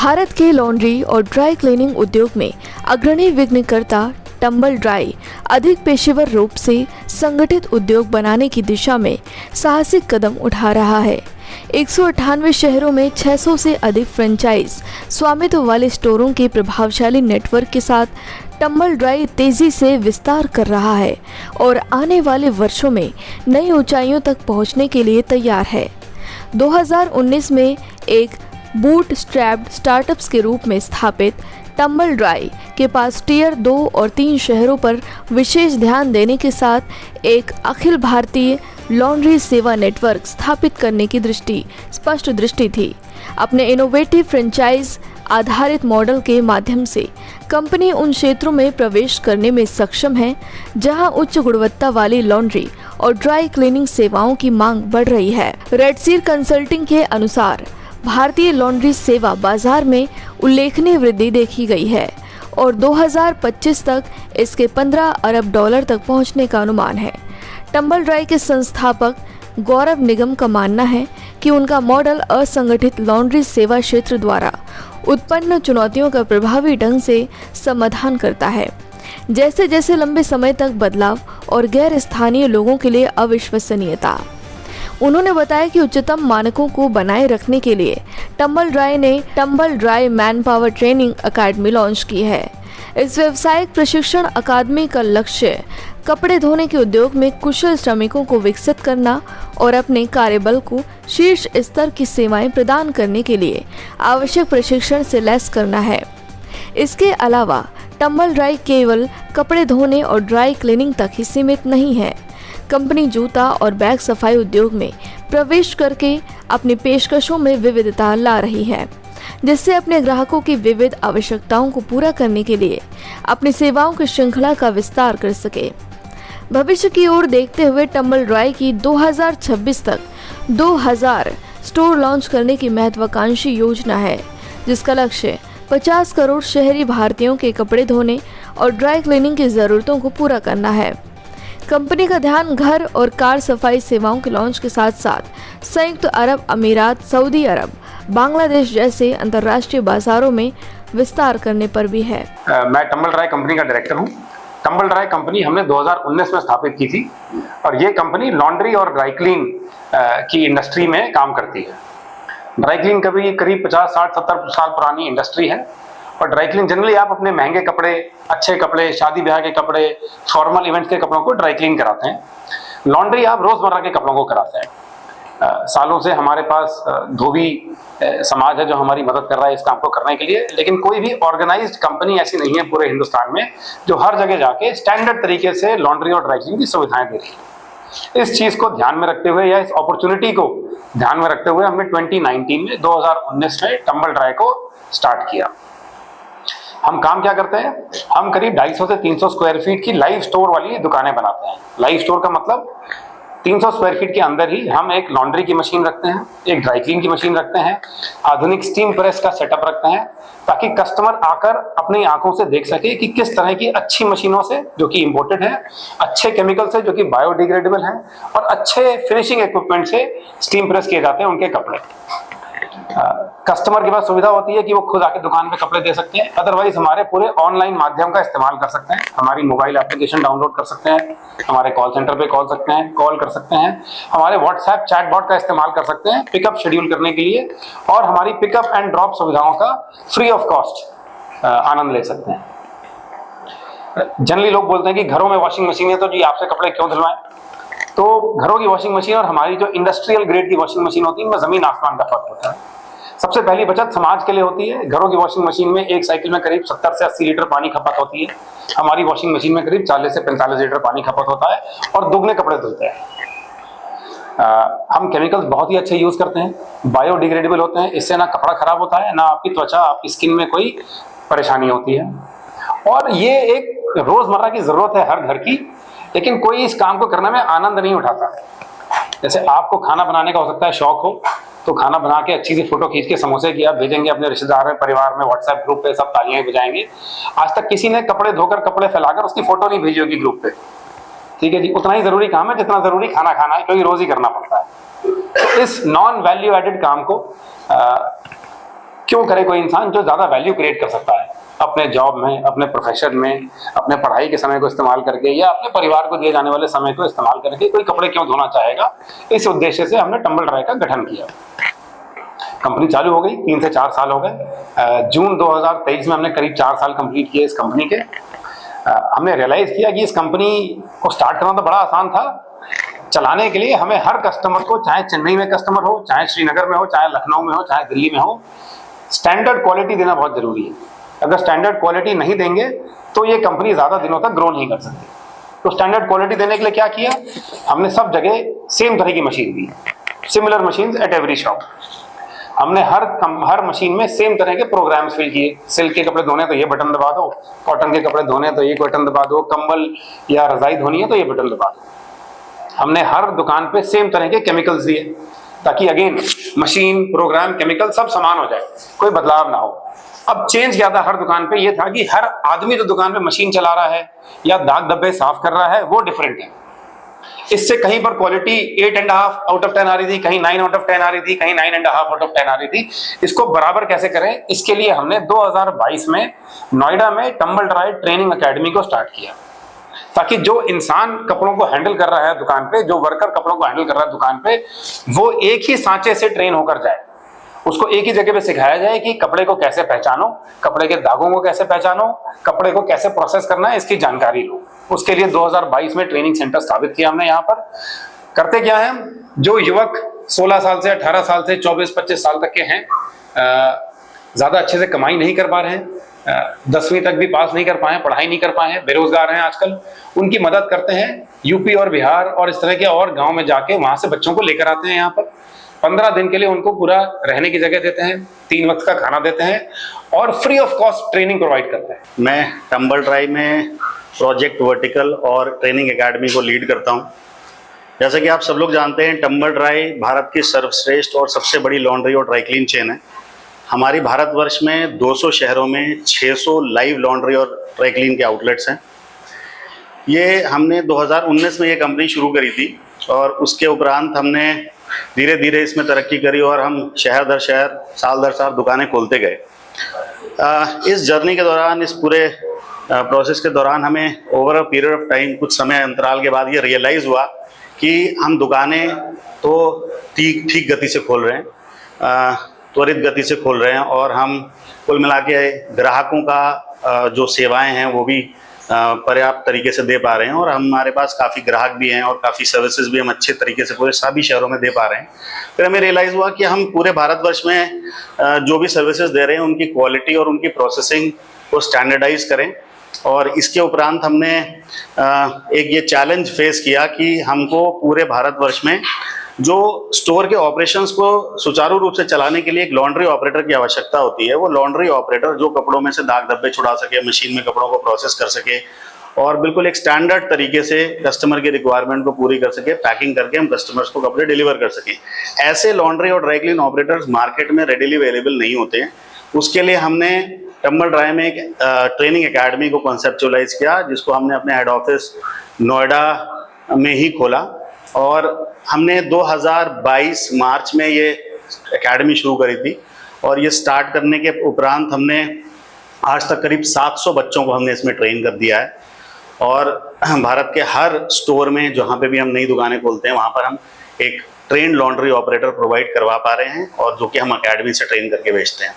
भारत के लॉन्ड्री और dry cleaning उद्योग में अग्रणी विघ्नकर्ता टंबल ड्राई अधिक पेशेवर रूप से संगठित उद्योग बनाने की दिशा में साहसिक कदम उठा रहा है। 198 शहरों में 600 से अधिक फ्रेंचाइज स्वामित्व वाले स्टोरों के प्रभावशाली नेटवर्क के साथ टंबल ड्राई तेजी से विस्तार कर रहा है और आने वाले वर्षों में नई ऊंचाइयों तक पहुंचने के लिए तैयार है। 2019 में एक बूट स्ट्रैप्ड स्टार्टअप्स के रूप में स्थापित टंबल ड्राई के पास टियर 2 और 3 शहरों पर विशेष ध्यान देने के साथ एक अखिल भारतीय लॉन्ड्री सेवा नेटवर्क स्थापित करने की स्पष्ट दृष्टि थी। अपने इनोवेटिव फ्रेंचाइज आधारित मॉडल के माध्यम से कंपनी उन क्षेत्रों में प्रवेश करने में सक्षम है जहां उच्च गुणवत्ता वाली लॉन्ड्री और ड्राई क्लीनिंग सेवाओं की मांग बढ़ रही है। रेडसीर कंसल्टिंग के अनुसार भारतीय लॉन्ड्री सेवा बाजार में उल्लेखनीय वृद्धि देखी गई है और 2025 तक इसके 15 अरब डॉलर तक पहुंचने का अनुमान है। टंबल ड्राई के संस्थापक गौरव निगम का मानना है कि उनका मॉडल असंगठित लॉन्ड्री सेवा क्षेत्र द्वारा उत्पन्न चुनौतियों का प्रभावी ढंग से समाधान करता है, जैसे जैसे लंबे समय तक बदलाव और गैर स्थानीय लोगों के लिए अविश्वसनीयता। उन्होंने बताया कि उच्चतम मानकों को बनाए रखने के लिए टंबल ड्राई ने tumble dry manpower training academy launch की है। इस व्यावसायिक प्रशिक्षण अकादमी का लक्ष्य कपड़े धोने के उद्योग में कुशल श्रमिकों को विकसित करना और अपने कार्यबल को शीर्ष स्तर की सेवाएं प्रदान करने के लिए आवश्यक प्रशिक्षण से लैस करना है। इसके अलावा टंबल ड्राई केवल कपड़े धोने और ड्राई क्लीनिंग तक ही सीमित नहीं है। कंपनी जूता और बैग सफाई उद्योग में प्रवेश करके अपनी पेशकशों में विविधता ला रही है, जिससे अपने ग्राहकों की विविध आवश्यकताओं को पूरा करने के लिए अपनी सेवाओं की श्रृंखला का विस्तार कर सके। भविष्य की ओर देखते हुए टंबल ड्राई की 2026 तक 2000 स्टोर लॉन्च करने की महत्वाकांक्षी योजना है, जिसका लक्ष्य 50 करोड़ शहरी भारतीयों के कपड़े धोने और ड्राई क्लीनिंग की ज़रूरतों को पूरा करना है। कंपनी का ध्यान घर और कार सफाई सेवाओं के लॉन्च के साथ साथ संयुक्त अरब अमीरात, सऊदी अरब, बांग्लादेश जैसे अंतर्राष्ट्रीय बाजारों में विस्तार करने पर भी है। मैं टंबल ड्राई कंपनी का डायरेक्टर हूँ। टंबल ड्राई कंपनी हमने 2019 में स्थापित की थी और ये कंपनी लॉन्ड्री और ड्राई क्लीन की इंडस्ट्री में काम करती है। ड्राई क्लीन करीब 50, 60, 70 साल पुरानी इंडस्ट्री है और ड्राई क्लीन जनरली आप अपने महंगे कपड़े, अच्छे कपड़े, शादी ब्याह के कपड़े, फॉर्मल इवेंट्स के कपड़ों को ड्राई क्लीन कराते हैं। लॉन्ड्री आप रोजमर्रा के कपड़ों को कराते हैं। सालों से हमारे पास धोबी समाज है जो हमारी मदद कर रहा है इस काम को करने के लिए, लेकिन कोई भी ऑर्गेनाइज्ड कंपनी ऐसी नहीं है पूरे हिंदुस्तान में जो हर जगह जाके स्टैंडर्ड तरीके से लॉन्ड्री और ड्राई क्लीन की सुविधाएं दे रही है। इस चीज को ध्यान में रखते हुए या इस अपॉर्चुनिटी को ध्यान में रखते हुए हमने 2019 में टंबल ड्राई को स्टार्ट किया। हम काम क्या करते हैं? हम करीब 250 से 300 स्क्वायर फीट की लाइव स्टोर वाली दुकानें बनाते हैं। लाइव स्टोर का मतलब 300 स्क्वायर फीट के अंदर ही हम एक लॉन्ड्री की मशीन रखते हैं, एक ड्राई क्लीन की मशीन रखते हैं, आधुनिक स्टीम प्रेस का सेटअप रखते हैं, ताकि कस्टमर आकर अपनी आंखों से देख सके कि किस तरह की अच्छी मशीनों से जो कि इंपोर्टेड है, अच्छे केमिकल से जो कि बायोडिग्रेडेबल हैं और अच्छे फिनिशिंग इक्विपमेंट से स्टीम प्रेस किए जाते हैं उनके कपड़े। कस्टमर के पास सुविधा होती है कि वो खुद आके दुकान पे कपड़े दे सकते हैं, अदरवाइज हमारे पूरे ऑनलाइन माध्यम का इस्तेमाल कर सकते हैं। हमारी मोबाइल एप्लीकेशन डाउनलोड कर सकते हैं, हमारे कॉल सेंटर पे कॉल कर सकते हैं, हमारे व्हाट्सएप चैटबॉट का इस्तेमाल कर सकते हैं पिकअप शेड्यूल करने के लिए, और हमारी पिकअप एंड ड्रॉप सुविधाओं का फ्री ऑफ कॉस्ट आनंद ले सकते हैं। जनरली लोग बोलते हैं कि घरों में वॉशिंग मशीन है तो जी आपसे कपड़े क्यों धुलवाएं? तो घरों की वॉशिंग मशीन और हमारी जो इंडस्ट्रियल ग्रेड की वॉशिंग मशीन होती है इनमें जमीन आसमान का फर्क होता है। सबसे पहली बचत समाज के लिए होती है। घरों की वॉशिंग मशीन में एक साइकिल में करीब 70 से 80 लीटर पानी खपत होती है। हमारी वॉशिंग मशीन में करीब 40 से 45 लीटर पानी खपत होता है और दुगने कपड़े धुलते हैं। हम केमिकल्स बहुत ही अच्छे यूज करते हैं, बायोडिग्रेडेबल होते हैं, इससे ना कपड़ा खराब होता है, ना आपकी त्वचा, आपकी स्किन में कोई परेशानी होती है। और ये एक रोजमर्रा की जरूरत है हर घर की, लेकिन कोई इस काम को करने में आनंद नहीं उठाता। जैसे आपको खाना बनाने का हो सकता है शौक हो, तो खाना बना के अच्छी सी फोटो खींच के समोसे की आप भेजेंगे अपने रिश्तेदार में, परिवार में, व्हाट्सएप ग्रुप पे सब तालियां बजाएंगे। आज तक किसी ने कपड़े धोकर, कपड़े फैलाकर उसकी फोटो नहीं भेजी होगी ग्रुप पे। ठीक है जी, उतना ही जरूरी काम है जितना जरूरी खाना खाना है, क्योंकि रोज ही करना पड़ता है। तो इस नॉन वैल्यू एडेड काम को क्यों करे कोई इंसान जो ज़्यादा वैल्यू क्रिएट कर सकता है अपने जॉब में, अपने प्रोफेशन में, अपने पढ़ाई के समय को इस्तेमाल करके या अपने परिवार को दिए जाने वाले समय को इस्तेमाल करके कोई कपड़े क्यों धोना चाहेगा। इस उद्देश्य से हमने टंबल ड्राई का गठन किया। कंपनी चालू हो गई, 3 से 4 साल हो गए। जून 2023 में हमने करीब 4 साल कंप्लीट किए इस कंपनी के। हमने रियलाइज किया कि इस कंपनी को स्टार्ट करना तो बड़ा आसान था, चलाने के लिए हमें हर कस्टमर को, चाहे चेन्नई में कस्टमर हो, चाहे श्रीनगर में हो, चाहे लखनऊ में हो, चाहे दिल्ली में हो, स्टैंडर्ड क्वालिटी देना बहुत जरूरी है। अगर स्टैंडर्ड क्वालिटी नहीं देंगे तो ये कंपनी ज्यादा दिनों तक ग्रो नहीं कर सकती। तो स्टैंडर्ड क्वालिटी देने के लिए क्या किया, हमने सब जगह सेम तरह की machine the, similar machine at every shop. हमने हर मशीन में सेम तरह के प्रोग्राम्स फिल किए। सिल्क के कपड़े धोने तो ये बटन दबा दो, कॉटन के कपड़े धोने तो ये बटन दबा दो, कंबल या रजाई धोनी है तो ये बटन दबा दो। हमने हर दुकान पे सेम तरह के केमिकल्स दिए ताकि अगेन मशीन, प्रोग्राम, केमिकल सब समान हो जाए, कोई बदलाव ना हो। अब चेंज क्या था हर दुकान पे, ये था कि हर आदमी जो दुकान पे मशीन चला रहा है या दाग धब्बे साफ कर रहा है वो डिफरेंट है। इससे कहीं पर क्वालिटी 8.5 आउट ऑफ 10 आ रही थी, कहीं 9 आउट ऑफ 10 आ रही थी, कहीं 9.5 आउट ऑफ 10 आ रही थी। इसको बराबर कैसे करें, इसके लिए हमने 2022 में नोएडा में टंबल ड्राई ट्रेनिंग एकेडमी को स्टार्ट किया, ताकि जो इंसान कपड़ों को हैंडल कर रहा है दुकान पे, जो वर्कर कपड़ों को हैंडल कर रहा है दुकान पे, वो एक ही सांचे से ट्रेन होकर जाए। उसको एक ही जगह पे सिखाया जाए कि कपड़े को कैसे पहचानो, कपड़े के दागों को कैसे पहचानो, कपड़े को कैसे प्रोसेस करना है, इसकी जानकारी लो। उसके लिए 2022 में ट्रेनिंग सेंटर स्थापित किया हमने। यहाँ पर करते क्या है, जो युवक 16 साल से 18 साल से 24-25 साल तक के हैं, ज्यादा अच्छे से कमाई नहीं कर पा रहे हैं, 10वीं तक भी पास नहीं कर पाए, पढ़ाई नहीं कर पाए हैं, बेरोजगार हैं आजकल, उनकी मदद करते हैं। यूपी और बिहार और इस तरह के और गांव में जाके वहां से बच्चों को लेकर आते हैं। यहाँ पर 15 दिन के लिए उनको पूरा रहने की जगह देते हैं, 3 वक्त का खाना देते हैं और free of cost training provide करते हैं। मैं टंबल ड्राई में प्रोजेक्ट वर्टिकल और ट्रेनिंग एकेडमी को लीड करता हूं। जैसा कि आप सब लोग जानते हैं, टंबल ड्राई भारत की सर्वश्रेष्ठ और सबसे बड़ी लॉन्ड्री और ड्राई क्लीन चेन है। हमारी भारतवर्ष में 200 शहरों में 600 लाइव लॉन्ड्री और ड्राई क्लीन के आउटलेट्स हैं। ये हमने 2019 में ये कंपनी शुरू करी थी और उसके उपरांत हमने धीरे धीरे इसमें तरक्की करी और हम शहर दर शहर, साल दर साल दुकानें खोलते गए। इस जर्नी के दौरान, इस पूरे प्रोसेस के दौरान हमें over a period of time, कुछ समय अंतराल के बाद ये रियलाइज़ हुआ कि हम दुकानें तो ठीक गति से खोल रहे हैं, त्वरित गति से खोल रहे हैं और हम कुल मिला के ग्राहकों का जो सेवाएं हैं वो भी पर्याप्त तरीके से दे पा रहे हैं और हमारे पास काफ़ी ग्राहक भी हैं और काफ़ी सर्विसेज भी हम अच्छे तरीके से पूरे सभी शहरों में दे पा रहे हैं। फिर हमें रियलाइज़ हुआ कि हम पूरे भारतवर्ष में जो भी सर्विसेज दे रहे हैं उनकी क्वालिटी और उनकी प्रोसेसिंग को स्टैंडर्डाइज करें। और इसके उपरांत हमने एक ये चैलेंज फेस किया कि हमको पूरे भारतवर्ष में जो स्टोर के ऑपरेशंस को सुचारू रूप से चलाने के लिए एक लॉन्ड्री ऑपरेटर की आवश्यकता होती है। वो लॉन्ड्री ऑपरेटर जो कपड़ों में से दाग धब्बे छुड़ा सके, मशीन में कपड़ों को प्रोसेस कर सके और बिल्कुल एक स्टैंडर्ड तरीके से कस्टमर की रिक्वायरमेंट को पूरी कर सके, पैकिंग करके हम कस्टमर्स को कपड़े डिलीवर कर सकें। ऐसे लॉन्ड्री और ड्राई क्लीन ऑपरेटर्स मार्केट में रेडिली अवेलेबल नहीं होते हैं। उसके लिए हमने टंबल ड्राई में एक ट्रेनिंग एकेडमी को कॉन्सेप्चुअलाइज किया, जिसको हमने अपने हेड ऑफिस नोएडा में ही खोला और हमने 2022 मार्च में ये एकेडमी शुरू करी थी। और ये स्टार्ट करने के उपरांत हमने आज तक करीब 700 बच्चों को हमने इसमें ट्रेन कर दिया है और भारत के हर स्टोर में जहाँ पे भी हम नई दुकानें खोलते हैं वहाँ पर हम एक ट्रेन लॉन्ड्री ऑपरेटर प्रोवाइड करवा पा रहे हैं और जो कि हम एकेडमी से ट्रेन करके भेजते हैं।